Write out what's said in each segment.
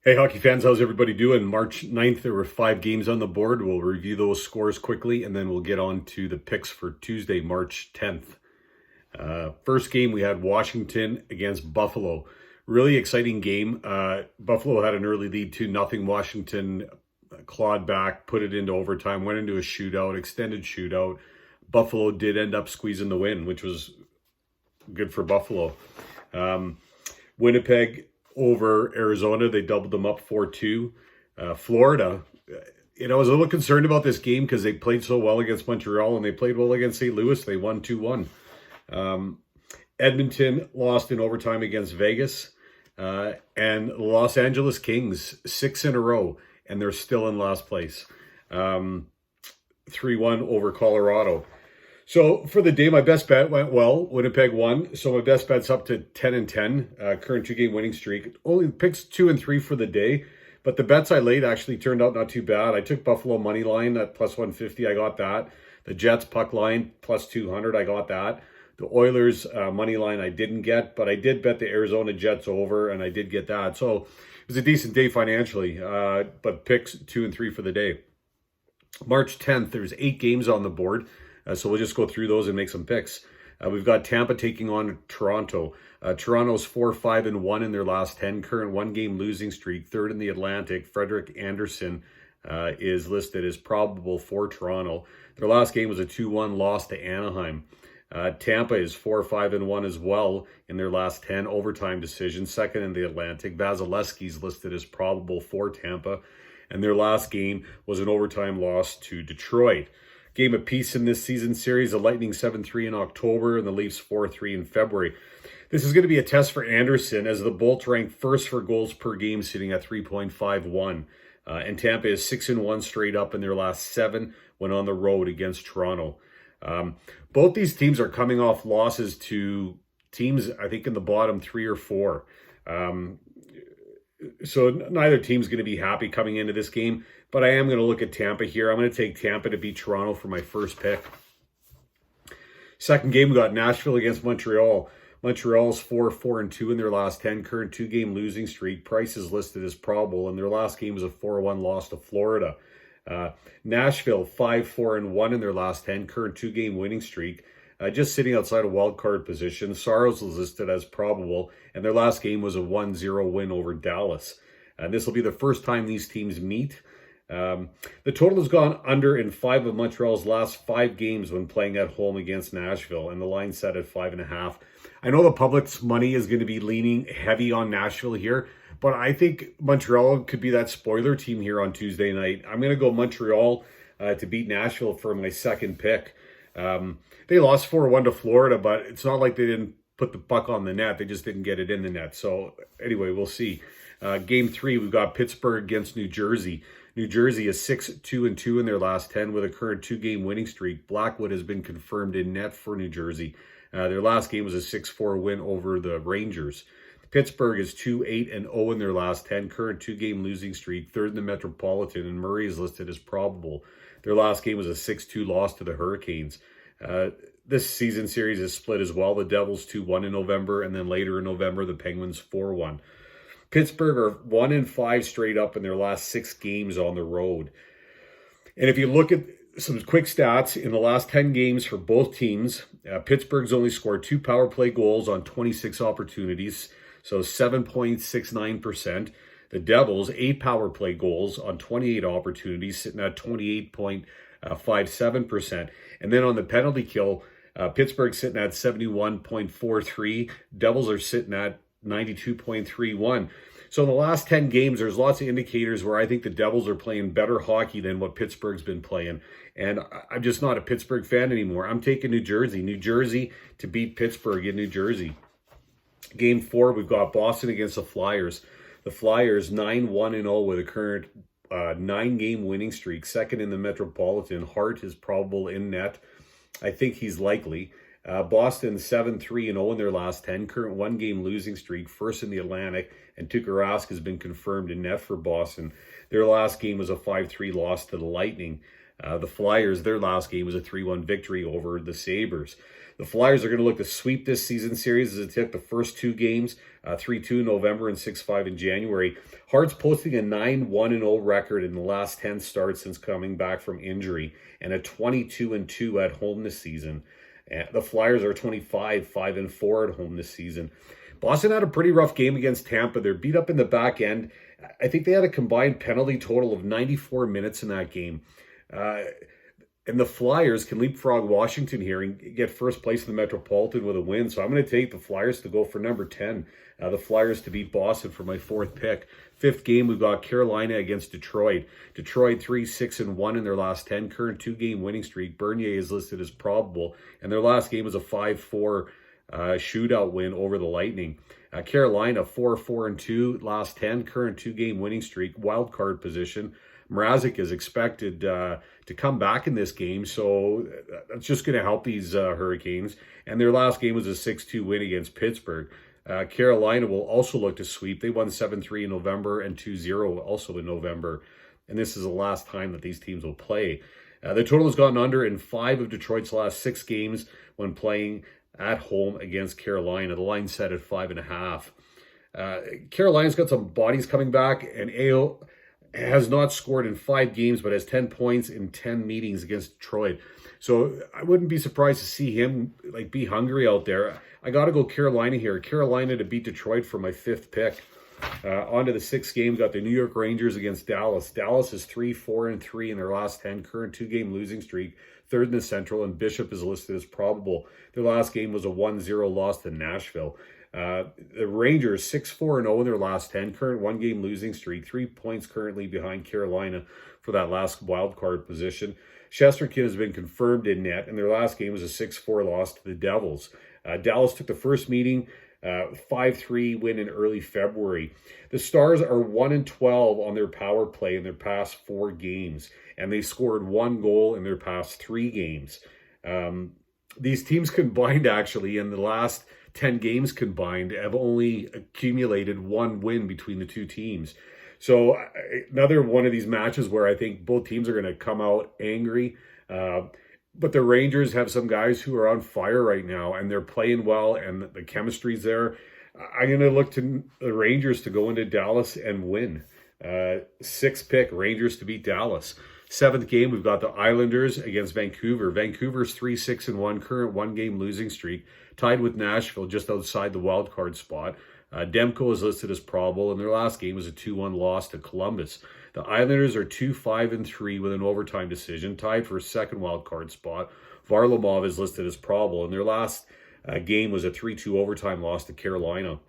Hey, hockey fans, how's everybody doing? March 9th, there were 5 games on the board. We'll review those scores quickly, and then we'll get on to the picks for Tuesday, March 10th. First game, we had Washington against Buffalo. Really exciting game. Buffalo had an early lead, 2-0. Washington clawed back, put it into overtime, went into a shootout, extended shootout. Buffalo did end up squeezing the win, which was good for Buffalo. Winnipeg over Arizona. They doubled them up 4-2. Florida, I was a little concerned about this game because they played so well against Montreal and they played well against St. Louis. They won 2-1. Edmonton lost in overtime against Vegas. And the Los Angeles Kings, 6 in a row, and they're still in last place. 3-1 over Colorado. So for the day, my best bet went well. Winnipeg won. So my best bet's up to 10-10, current 2-game winning streak. Only picks 2 and 3 for the day. But the bets I laid actually turned out not too bad. I took Buffalo money line at plus 150. I got that. The Jets puck line plus 200. I got that. The Oilers money line I didn't get, but I did bet the Arizona Jets over, and I did get that. So it was a decent day financially, but picks 2 and 3 for the day. March 10th, there's 8 games on the board. So we'll just go through those and make some picks. We've got Tampa taking on Toronto. Toronto's 4-5-1 in their last 10. Current 1-game losing streak. Third in the Atlantic. Frederik Andersen is listed as probable for Toronto. Their last game was a 2-1 loss to Anaheim. Tampa is 4-5-1 as well in their last 10 overtime decisions. Second in the Atlantic. Vasilevsky's listed as probable for Tampa. And their last game was an overtime loss to Detroit. Game apiece in this season series, the Lightning 7-3 in October and the Leafs 4-3 in February. This is going to be a test for Andersen as the Bolts rank first for goals per game, sitting at 3.51. And Tampa is 6-1 straight up in their last 7 when on the road against Toronto. Both these teams are coming off losses to teams, I think, in the bottom 3 or 4. So neither team's going to be happy coming into this game, but I am going to look at Tampa here. I'm going to take Tampa to beat Toronto for my first pick. Second game, we got Nashville against Montreal. Montreal's 4-4-2 in their last 10, current 2-game losing streak. Price is listed as probable, and their last game was a 4-1 loss to Florida. Nashville 5-4-1 in their last 10, current 2-game winning streak. Just sitting outside of wild card position. Saros is listed as probable, and their last game was a 1-0 win over Dallas. And this will be the first time these teams meet. The total has gone under in 5 of Montreal's last 5 games when playing at home against Nashville, and the line set at 5.5. I know the public's money is going to be leaning heavy on Nashville here, but I think Montreal could be that spoiler team here on Tuesday night. I'm going to go Montreal to beat Nashville for my second pick. They lost 4-1 to Florida, but it's not like they didn't put the puck on the net. They just didn't get it in the net. So anyway, we'll see. Game 3, we've got Pittsburgh against New Jersey. New Jersey is 6-2-2 in their last 10 with a current 2-game winning streak. Blackwood has been confirmed in net for New Jersey. Their last game was a 6-4 win over the Rangers. Pittsburgh is 2-8-0 in their last 10, current 2-game losing streak, third in the Metropolitan, and Murray is listed as probable. Their last game was a 6-2 loss to the Hurricanes. This season series is split as well. The Devils 2-1 in November, and then later in November, the Penguins 4-1. Pittsburgh are 1-5 straight up in their last 6 games on the road. And if you look at some quick stats, in the last 10 games for both teams, Pittsburgh's only scored 2 power play goals on 26 opportunities, so 7.69%. The Devils, 8 power play goals on 28 opportunities, sitting at 28.57%. And then on the penalty kill, Pittsburgh's sitting at 71.43. Devils are sitting at 92.31. So in the last 10 games, there's lots of indicators where I think the Devils are playing better hockey than what Pittsburgh's been playing. And I'm just not a Pittsburgh fan anymore. I'm taking New Jersey. New Jersey to beat Pittsburgh in New Jersey. Game 4, we've got Boston against the Flyers. The Flyers 9-1-0 with a current 9-game winning streak. Second in the Metropolitan. Hart is probable in net. I think he's likely. Boston 7-3-0 in their last 10. Current 1-game losing streak. First in the Atlantic. And Tuukka Rask has been confirmed in net for Boston. Their last game was a 5-3 loss to the Lightning. The Flyers, their last game was a 3-1 victory over the Sabres. The Flyers are going to look to sweep this season series as they took the first two games, 3-2 in November and 6-5 in January. Hart's posting a 9-1-0 record in the last 10 starts since coming back from injury, and a 22-2 at home this season. The Flyers are 25-5-4 at home this season. Boston had a pretty rough game against Tampa. They're beat up in the back end. I think they had a combined penalty total of 94 minutes in that game. And the Flyers can leapfrog Washington here and get first place in the Metropolitan with a win. So I'm going to take the Flyers to go for number 10. The Flyers to beat Boston for my fourth pick. Fifth game, we've got Carolina against Detroit. Detroit 3-6-1 in their last 10. Current two-game winning streak. Bernier is listed as probable. And their last game was a 5-4 shootout win over the Lightning. Carolina 4-4-2, last 10. Current two-game winning streak. Wild card position. Mrazek is expected to come back in this game, so that's just going to help these Hurricanes. And their last game was a 6-2 win against Pittsburgh. Carolina will also look to sweep. They won 7-3 in November and 2-0 also in November. And this is the last time that these teams will play. The total has gone under in 5 of Detroit's last 6 games when playing at home against Carolina. The line set at 5.5. Carolina's got some bodies coming back, and AO has not scored in 5 games, but has 10 points in 10 meetings against Detroit. So I wouldn't be surprised to see him be hungry out there. I got to go Carolina here. Carolina to beat Detroit for my 5th pick. On to the 6th game, got the New York Rangers against Dallas. Dallas is 3-4-3 in their last 10, current 2-game losing streak, 3rd in the Central, and Bishop is listed as probable. Their last game was a 1-0 loss to Nashville. The Rangers 6-4-0 in their last 10, current 1-game losing streak, 3 points currently behind Carolina for that last wild card position. Shesterkin has been confirmed in net, and their last game was a 6-4 loss to the Devils. Dallas took the first meeting, 5-3 win in early February. The Stars are 1-12 on their power play in their past 4 games, and they scored 1 goal in their past 3 games. These teams combined, actually, in the last 10 games combined, have only accumulated 1 win between the two teams. So another one of these matches where I think both teams are going to come out angry. But the Rangers have some guys who are on fire right now, and they're playing well, and the chemistry's there. I'm going to look to the Rangers to go into Dallas and win. 6th pick, Rangers to beat Dallas. 7th game, we've got the Islanders against Vancouver. Vancouver's 3-6-1, current 1-game losing streak, tied with Nashville just outside the wild card spot. Demko is listed as probable, and their last game was a 2-1 loss to Columbus. The Islanders are 2-5-3 with an overtime decision, tied for a 2nd wild card spot. Varlamov is listed as probable, and their last game was a 3-2 overtime loss to Carolina.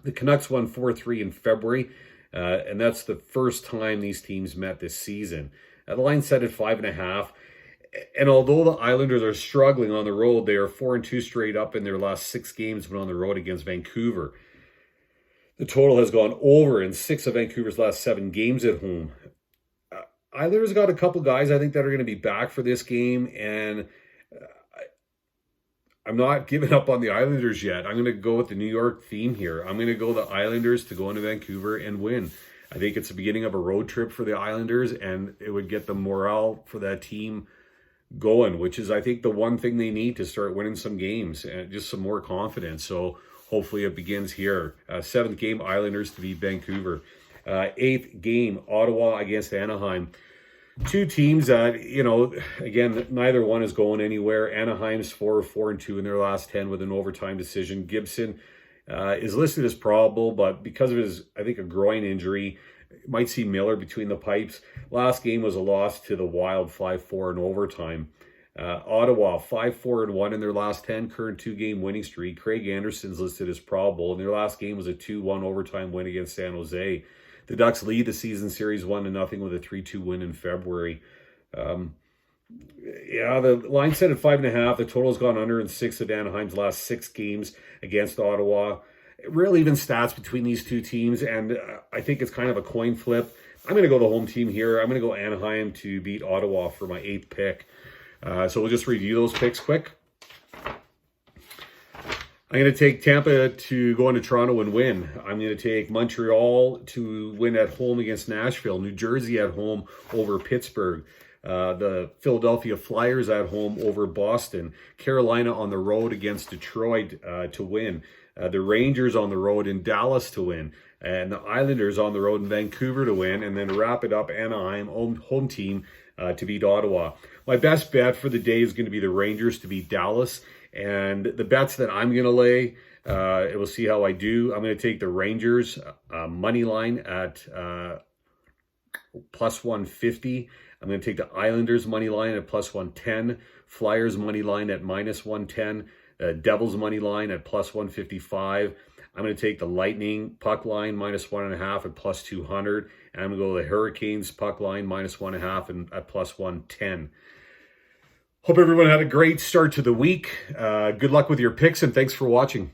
The Canucks won 4-3 in February, and that's the first time these teams met this season. The line set at 5.5. And although the Islanders are struggling on the road, they are 4-2 straight up in their last 6 games when on the road against Vancouver. The total has gone over in 6 of Vancouver's last 7 games at home. Islanders got a couple guys I think that are going to be back for this game, and I'm not giving up on the Islanders yet. I'm going to go with the New York theme here. I'm going to go the Islanders to go into Vancouver and win. I think it's the beginning of a road trip for the Islanders, and it would get the morale for that team going, which is, I think, the one thing they need to start winning some games and just some more confidence. So hopefully it begins here. 7th game, Islanders to beat Vancouver. 8th game, Ottawa against Anaheim. Two teams that, again, neither one is going anywhere. Anaheim's 4-4-2 in their last 10 with an overtime decision. Gibson is listed as probable, but because of his, I think, a groin injury, might see Miller between the pipes. Last game was a loss to the Wild, 5-4 in overtime. Ottawa, 5-4-1 in their last 10, current 2-game winning streak. Craig Anderson's listed as probable, and their last game was a 2-1 overtime win against San Jose. The Ducks lead the season series 1-0 with a 3-2 win in February. The line set at 5.5. The total's gone under in 6 of Anaheim's last 6 games against Ottawa. Real even stats between these two teams, and I think it's kind of a coin flip. I'm going to go the home team here. I'm going to go Anaheim to beat Ottawa for my 8th pick. So we'll just review those picks quick. I'm going to take Tampa to go into Toronto and win. I'm going to take Montreal to win at home against Nashville. New Jersey at home over Pittsburgh. The Philadelphia Flyers at home over Boston. Carolina on the road against Detroit to win. The Rangers on the road in Dallas to win. And the Islanders on the road in Vancouver to win. And then to wrap it up, Anaheim, home team, to beat Ottawa. My best bet for the day is going to be the Rangers to beat Dallas. And the bets that I'm going to lay, we'll see how I do. I'm going to take the Rangers money line at plus 150. I'm going to take the Islanders money line at plus 110. Flyers money line at minus 110. Devils money line at plus 155. I'm going to take the Lightning puck line minus 1.5 at plus 200. And I'm going to go with the Hurricanes puck line minus 1.5 and at plus 110. Hope everyone had a great start to the week. Good luck with your picks, and thanks for watching.